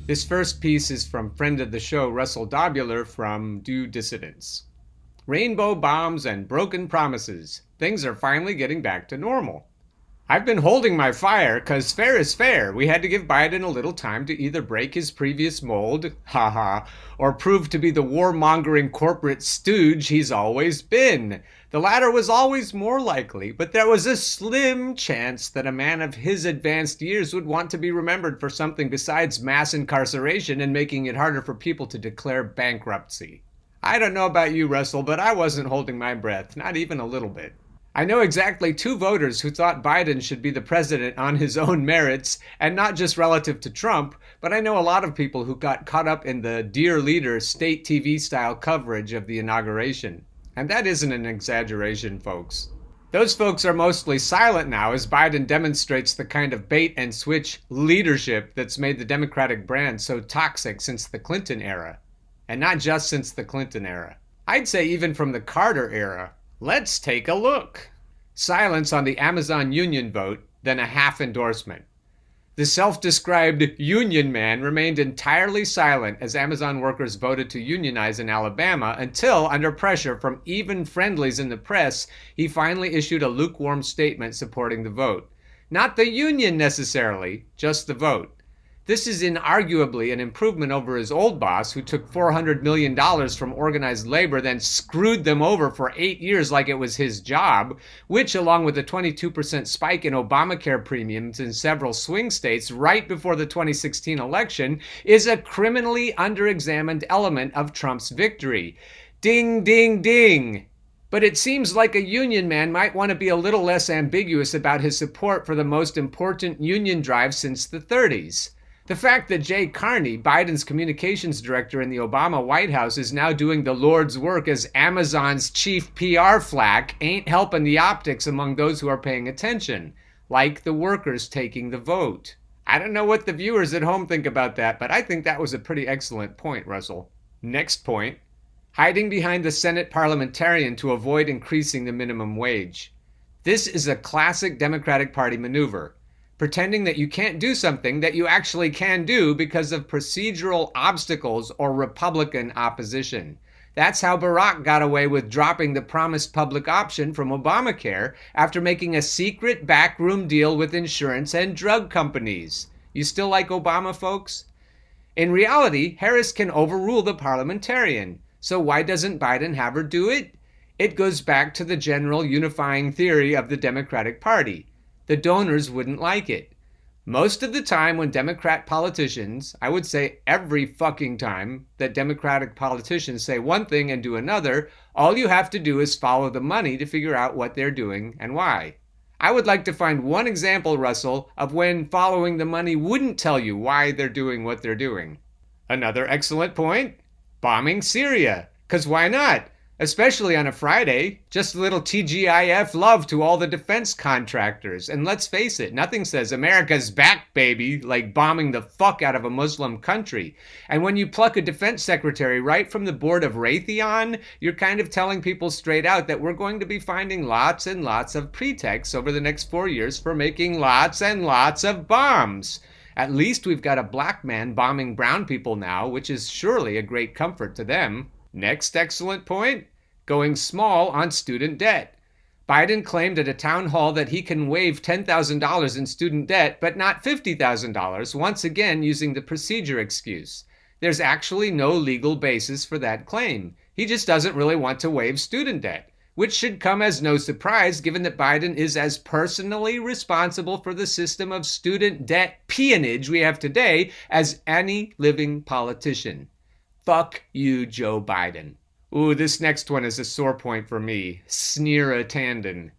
This first piece is from friend of the show Russell Dobular from Do Dissidents. Rainbow bombs and broken promises. Things are finally getting back to normal. I've been holding my fire because fair is fair. We had to give Biden a little time to either break his previous mold, haha, or prove to be the warmongering corporate stooge he's always been. The latter was always more likely, but there was a slim chance that a man of his advanced years would want to be remembered for something besides mass incarceration and making it harder for people to declare bankruptcy. I don't know about you, Russell, but I wasn't holding my breath, not even a little bit. I know exactly two voters who thought Biden should be the president on his own merits, and not just relative to Trump, but I know a lot of people who got caught up in the Dear Leader state TV style coverage of the inauguration. And that isn't an exaggeration, folks. Those folks are mostly silent now as Biden demonstrates the kind of bait and switch leadership that's made the Democratic brand so toxic since the Clinton era. And not just since the Clinton era. I'd say even from the Carter era. Let's take a look. Silence on the Amazon union vote, then a half endorsement. The self-described union man remained entirely silent as Amazon workers voted to unionize in Alabama until, under pressure from even friendlies in the press, he finally issued a lukewarm statement supporting the vote. Not the union necessarily, just the vote. This is inarguably an improvement over his old boss, who took $400 million from organized labor, then screwed them over for 8 years like it was his job, which, along with a 22% spike in Obamacare premiums in several swing states right before the 2016 election, is a criminally underexamined element of Trump's victory. Ding, ding, ding! But it seems like a union man might want to be a little less ambiguous about his support for the most important union drive since the 30s. The fact that Jay Carney, Biden's communications director in the Obama White House, is now doing the Lord's work as Amazon's chief PR flack ain't helping the optics among those who are paying attention, like the workers taking the vote. I don't know what the viewers at home think about that, but I think that was a pretty excellent point, Russell. Next point. Hiding behind the Senate parliamentarian to avoid increasing the minimum wage. This is a classic Democratic Party maneuver. Pretending that you can't do something that you actually can do because of procedural obstacles or Republican opposition. That's how Barack got away with dropping the promised public option from Obamacare after making a secret backroom deal with insurance and drug companies. You still like Obama, folks? In reality, Harris can overrule the parliamentarian. So why doesn't Biden have her do it? It goes back to the general unifying theory of the Democratic Party. The donors wouldn't like it. Most of the time when Democrat politicians, I would say every fucking time that Democratic politicians say one thing and do another, all you have to do is follow the money to figure out what they're doing and why. I would like to find one example, Russell, of when following the money wouldn't tell you why they're doing what they're doing. Another excellent point, bombing Syria. 'Cause why not? Especially on a Friday. Just a little TGIF love to all the defense contractors. And let's face it, nothing says America's back, baby, like bombing the fuck out of a Muslim country. And when you pluck a defense secretary right from the board of Raytheon, you're kind of telling people straight out that we're going to be finding lots and lots of pretexts over the next 4 years for making lots and lots of bombs. At least we've got a black man bombing brown people now, which is surely a great comfort to them. Next excellent point, going small on student debt. Biden claimed at a town hall that he can waive $10,000 in student debt, but not $50,000, once again using the procedure excuse. There's actually no legal basis for that claim. He just doesn't really want to waive student debt, which should come as no surprise given that Biden is as personally responsible for the system of student debt peonage we have today as any living politician. Fuck you, Joe Biden. Ooh, this next one is a sore point for me. Sneera Tandon.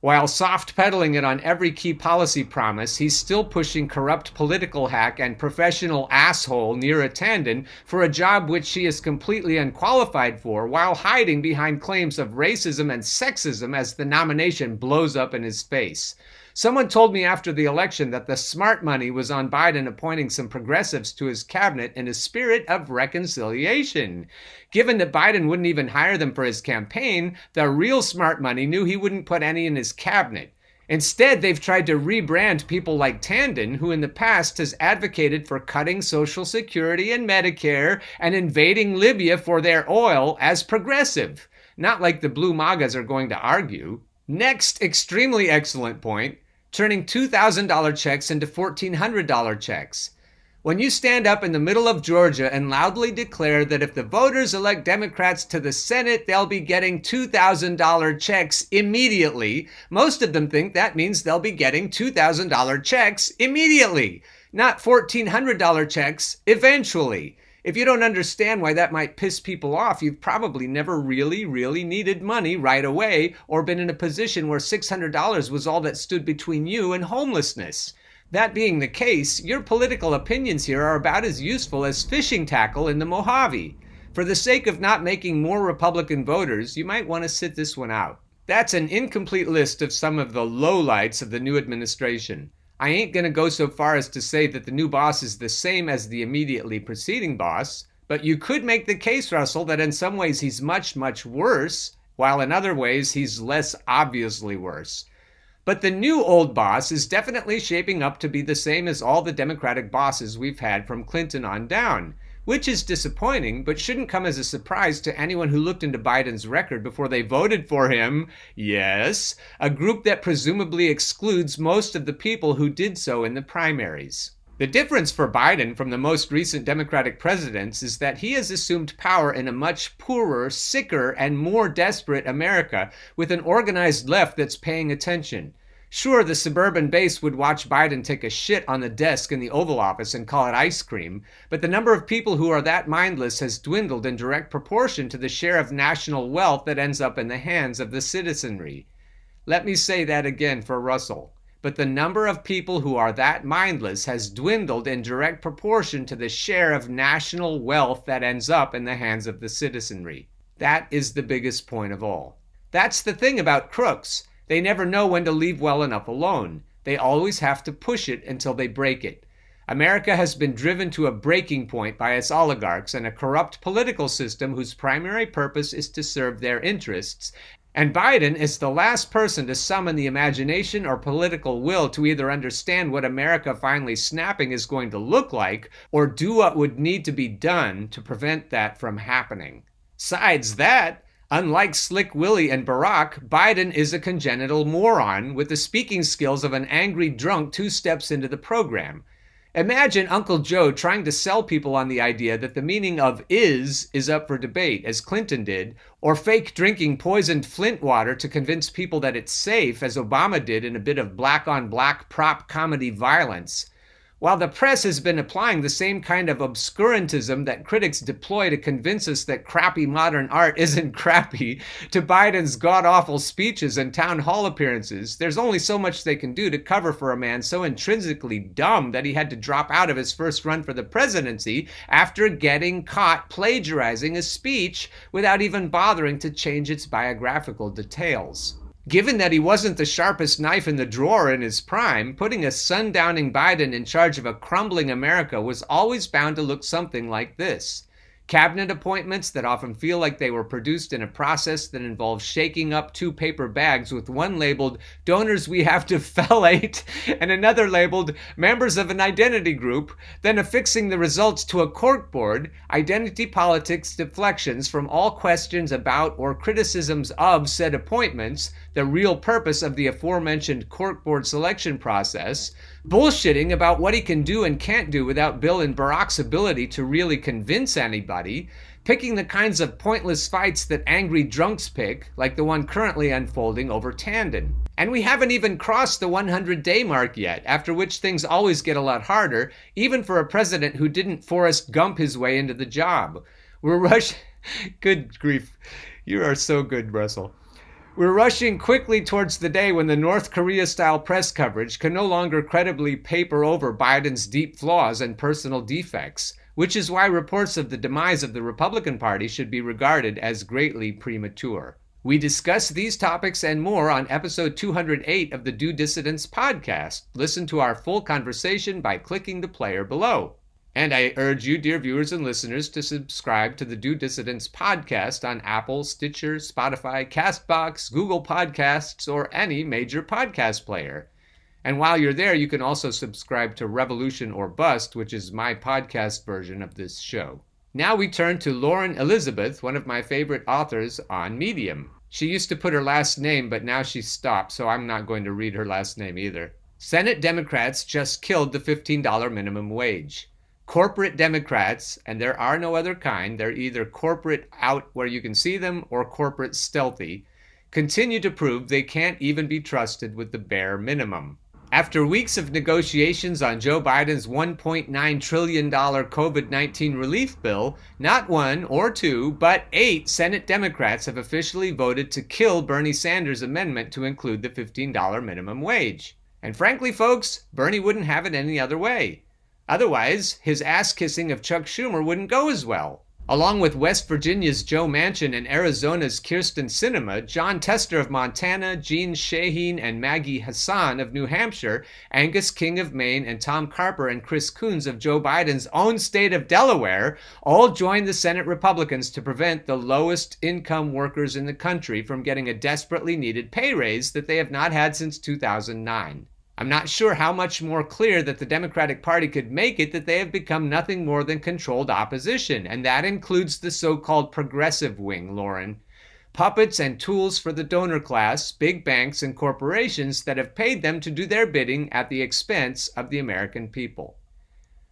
While soft-pedaling it on every key policy promise, he's still pushing corrupt political hack and professional asshole Neera Tanden for a job which she is completely unqualified for, while hiding behind claims of racism and sexism as the nomination blows up in his face. Someone told me after the election that the smart money was on Biden appointing some progressives to his cabinet in a spirit of reconciliation. Given that Biden wouldn't even hire them for his campaign, the real smart money knew he wouldn't put any in his cabinet. Instead, they've tried to rebrand people like Tandon, who in the past has advocated for cutting Social Security and Medicare and invading Libya for their oil, as progressive. Not like the blue MAGAs are going to argue. Next, extremely excellent point, turning $2,000 checks into $1,400 checks. When you stand up in the middle of Georgia and loudly declare that if the voters elect Democrats to the Senate, they'll be getting $2,000 checks immediately, most of them think that means they'll be getting $2,000 checks immediately, not $1,400 checks eventually. If you don't understand why that might piss people off, you've probably never really needed money right away or been in a position where $600 was all that stood between you and homelessness. That being the case, your political opinions here are about as useful as fishing tackle in the Mojave. For the sake of not making more Republican voters, you might want to sit this one out. That's an incomplete list of some of the lowlights of the new administration. I ain't gonna go so far as to say that the new boss is the same as the immediately preceding boss, but you could make the case, Russell, that in some ways he's much worse, while in other ways he's less obviously worse. But the new old boss is definitely shaping up to be the same as all the Democratic bosses we've had from Clinton on down, which is disappointing, but shouldn't come as a surprise to anyone who looked into Biden's record before they voted for him. Yes, a group that presumably excludes most of the people who did so in the primaries. The difference for Biden from the most recent Democratic presidents is that he has assumed power in a much poorer, sicker, and more desperate America with an organized left that's paying attention. Sure, the suburban base would watch Biden take a shit on the desk in the Oval Office and call it ice cream, but the number of people who are that mindless has dwindled in direct proportion to the share of national wealth that ends up in the hands of the citizenry. Let me say that again for Russell. But the number of people who are that mindless has dwindled in direct proportion to the share of national wealth that ends up in the hands of the citizenry. That is the biggest point of all. That's the thing about crooks. They never know when to leave well enough alone. They always have to push it until they break it. America has been driven to a breaking point by its oligarchs and a corrupt political system whose primary purpose is to serve their interests. And Biden is the last person to summon the imagination or political will to either understand what America finally snapping is going to look like or do what would need to be done to prevent that from happening. Besides that, unlike Slick Willie and Barack, Biden is a congenital moron with the speaking skills of an angry drunk 2 steps into the program. Imagine Uncle Joe trying to sell people on the idea that the meaning of is up for debate, as Clinton did, or fake drinking poisoned Flint water to convince people that it's safe, as Obama did in a bit of black-on-black prop comedy violence. While the press has been applying the same kind of obscurantism that critics deploy to convince us that crappy modern art isn't crappy to Biden's god-awful speeches and town hall appearances, there's only so much they can do to cover for a man so intrinsically dumb that he had to drop out of his first run for the presidency after getting caught plagiarizing a speech without even bothering to change its biographical details. Given that he wasn't the sharpest knife in the drawer in his prime, putting a sundowning Biden in charge of a crumbling America was always bound to look something like this. Cabinet appointments that often feel like they were produced in a process that involves shaking up 2 paper bags with one labeled donors we have to phthalate and another labeled members of an identity group, then affixing the results to a corkboard, identity politics deflections from all questions about or criticisms of said appointments, the real purpose of the aforementioned corkboard selection process, bullshitting about what he can do and can't do without Bill and Barack's ability to really convince anybody, picking the kinds of pointless fights that angry drunks pick, like the one currently unfolding over Tandon. And we haven't even crossed the 100-day mark yet, after which things always get a lot harder, even for a president who didn't Forrest Gump his way into the job. We're rushing... Good grief. You are so good, Russell. We're rushing quickly towards the day when the North Korea-style press coverage can no longer credibly paper over Biden's deep flaws and personal defects, which is why reports of the demise of the Republican Party should be regarded as greatly premature. We discuss these topics and more on episode 208 of the Do Dissidents podcast. Listen to our full conversation by clicking the player below. And I urge you, dear viewers and listeners, to subscribe to the Do Dissidents podcast on Apple, Stitcher, Spotify, Castbox, Google Podcasts, or any major podcast player. And while you're there, you can also subscribe to Revolution or Bust, which is my podcast version of this show. Now we turn to Lauren Elizabeth, one of my favorite authors on Medium. She used to put her last name, but now she's stopped, so I'm not going to read her last name either. Senate Democrats just killed the $15 minimum wage. Corporate Democrats, and there are no other kind, they're either corporate out where you can see them or corporate stealthy, continue to prove they can't even be trusted with the bare minimum. After weeks of negotiations on Joe Biden's $1.9 trillion COVID-19 relief bill, not one or two, but 8 Senate Democrats have officially voted to kill Bernie Sanders' amendment to include the $15 minimum wage. And frankly, folks, Bernie wouldn't have it any other way. Otherwise, his ass-kissing of Chuck Schumer wouldn't go as well. Along with West Virginia's Joe Manchin and Arizona's Kyrsten Sinema, John Tester of Montana, Jean Shaheen and Maggie Hassan of New Hampshire, Angus King of Maine, and Tom Carper and Chris Coons of Joe Biden's own state of Delaware all joined the Senate Republicans to prevent the lowest income workers in the country from getting a desperately needed pay raise that they have not had since 2009. I'm not sure how much more clear that the Democratic Party could make it that they have become nothing more than controlled opposition, and that includes the so-called progressive wing, Lauren. Puppets and tools for the donor class, big banks and corporations that have paid them to do their bidding at the expense of the American people.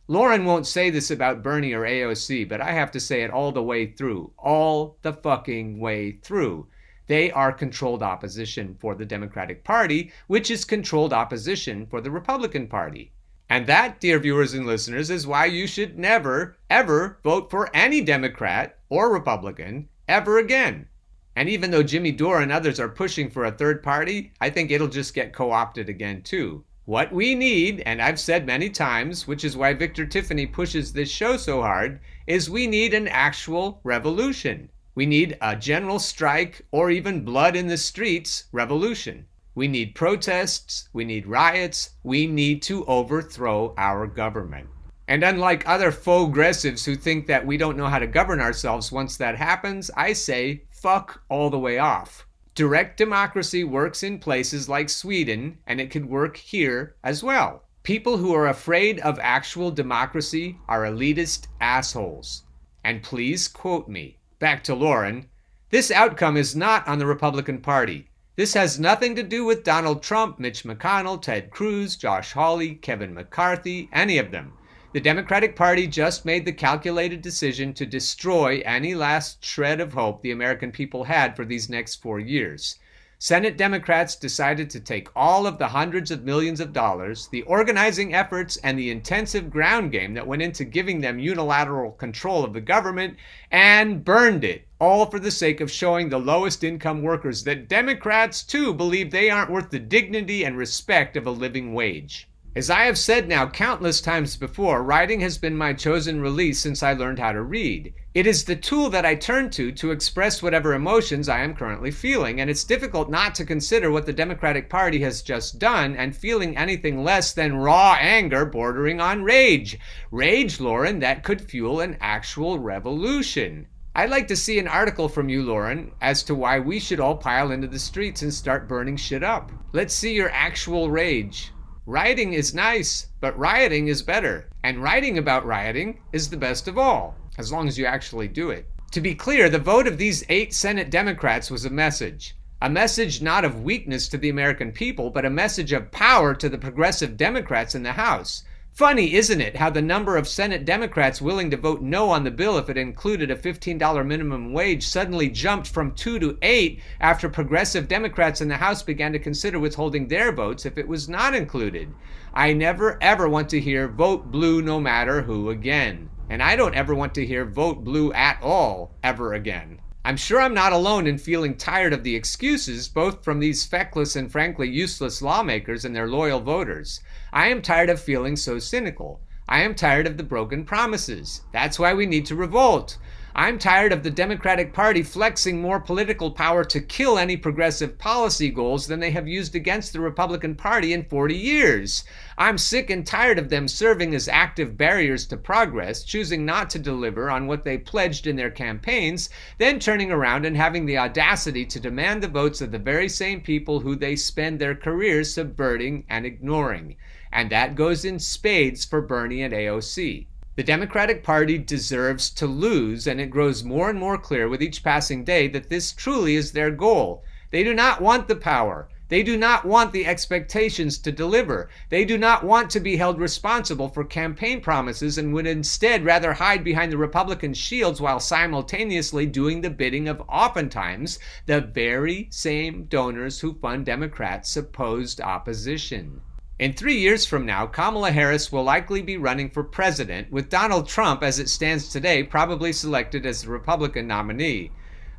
Lauren won't say this about Bernie or AOC, but I have to say it all the way through. All the fucking way through. They are controlled opposition for the Democratic Party, which is controlled opposition for the Republican Party. And that, dear viewers and listeners, is why you should never, ever vote for any Democrat or Republican ever again. And even though Jimmy Dore and others are pushing for a third party, I think it'll just get co-opted again too. What we need, and I've said many times, which is why Victor Tiffany pushes this show so hard, is we need an actual revolution. We need a general strike or even blood in the streets revolution. We need protests, we need riots, we need to overthrow our government. And unlike other faux aggressives who think that we don't know how to govern ourselves once that happens, I say fuck all the way off. Direct democracy works in places like Sweden, and it could work here as well. People who are afraid of actual democracy are elitist assholes. And please quote me. Back to Lauren. This outcome is not on the Republican Party. This has nothing to do with Donald Trump, Mitch McConnell, Ted Cruz, Josh Hawley, Kevin McCarthy, any of them. The Democratic Party just made the calculated decision to destroy any last shred of hope the American people had for these next 4 years. Senate Democrats decided to take all of the hundreds of millions of dollars, the organizing efforts, and the intensive ground game that went into giving them unilateral control of the government and burned it, all for the sake of showing the lowest income workers that Democrats, too, believe they aren't worth the dignity and respect of a living wage. As I have said now countless times before, writing has been my chosen release since I learned how to read. It is the tool that I turn to express whatever emotions I am currently feeling, and it's difficult not to consider what the Democratic Party has just done and feeling anything less than raw anger bordering on rage. Rage, Lauren, that could fuel an actual revolution. I'd like to see an article from you, Lauren, as to why we should all pile into the streets and start burning shit up. Let's see your actual rage. Rioting is nice, but rioting is better. And writing about rioting is the best of all, as long as you actually do it. To be clear, the vote of these 8 Senate Democrats was a message. A message not of weakness to the American people, but a message of power to the progressive Democrats in the House. Funny, isn't it, how the number of Senate Democrats willing to vote no on the bill if it included a $15 minimum wage suddenly jumped from 2 to 8 after progressive Democrats in the House began to consider withholding their votes if it was not included. I never ever want to hear vote blue no matter who again. And I don't ever want to hear vote blue at all ever again. I'm sure I'm not alone in feeling tired of the excuses, both from these feckless and frankly useless lawmakers and their loyal voters. I am tired of feeling so cynical. I am tired of the broken promises. That's why we need to revolt. I'm tired of the Democratic Party flexing more political power to kill any progressive policy goals than they have used against the Republican Party in 40 years. I'm sick and tired of them serving as active barriers to progress, choosing not to deliver on what they pledged in their campaigns, then turning around and having the audacity to demand the votes of the very same people who they spend their careers subverting and ignoring. And that goes in spades for Bernie and AOC. The Democratic Party deserves to lose, and it grows more and more clear with each passing day that this truly is their goal. They do not want the power. They do not want the expectations to deliver. They do not want to be held responsible for campaign promises and would instead rather hide behind the Republican shields while simultaneously doing the bidding of oftentimes the very same donors who fund Democrats' supposed opposition. In 3 years from now, Kamala Harris will likely be running for president, with Donald Trump, as it stands today, probably selected as the Republican nominee.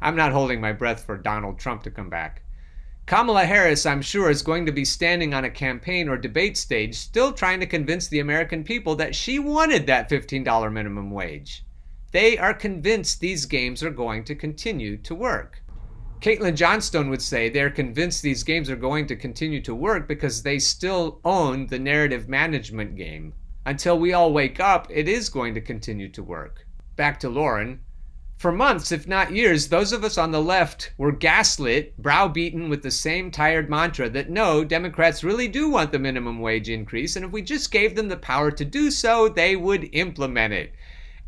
I'm not holding my breath for Donald Trump to come back. Kamala Harris, I'm sure, is going to be standing on a campaign or debate stage, still trying to convince the American people that she wanted that $15 minimum wage. They are convinced these games are going to continue to work. Caitlin Johnstone would say they're convinced these games are going to continue to work because they still own the narrative management game. Until we all wake up, it is going to continue to work. Back to Lauren. For months, if not years, those of us on the left were gaslit, browbeaten with the same tired mantra that no, Democrats really do want the minimum wage increase, and if we just gave them the power to do so, they would implement it.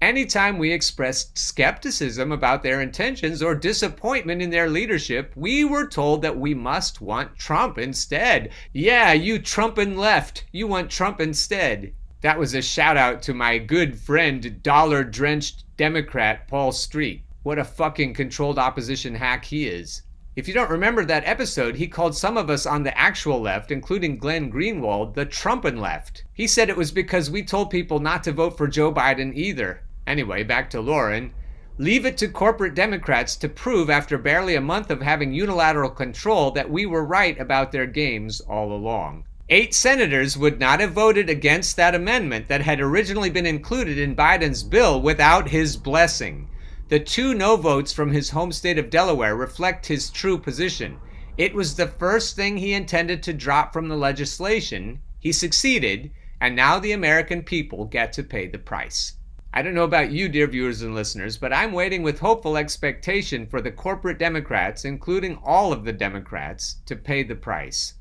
Anytime we expressed skepticism about their intentions or disappointment in their leadership, we were told that we must want Trump instead. Yeah, you Trumpin' left. You want Trump instead. That was a shout out to my good friend, dollar-drenched Democrat Paul Street. What a fucking controlled opposition hack he is. If you don't remember that episode, he called some of us on the actual left, including Glenn Greenwald, the Trumpin' left. He said it was because we told people not to vote for Joe Biden either. Anyway, back to Lauren. Leave it to corporate Democrats to prove after barely a month of having unilateral control that we were right about their games all along. 8 senators would not have voted against that amendment that had originally been included in Biden's bill without his blessing. The 2 no votes from his home state of Delaware reflect his true position. It was the first thing he intended to drop from the legislation. He succeeded, and now the American people get to pay the price. I don't know about you, dear viewers and listeners, but I'm waiting with hopeful expectation for the corporate Democrats, including all of the Democrats, to pay the price.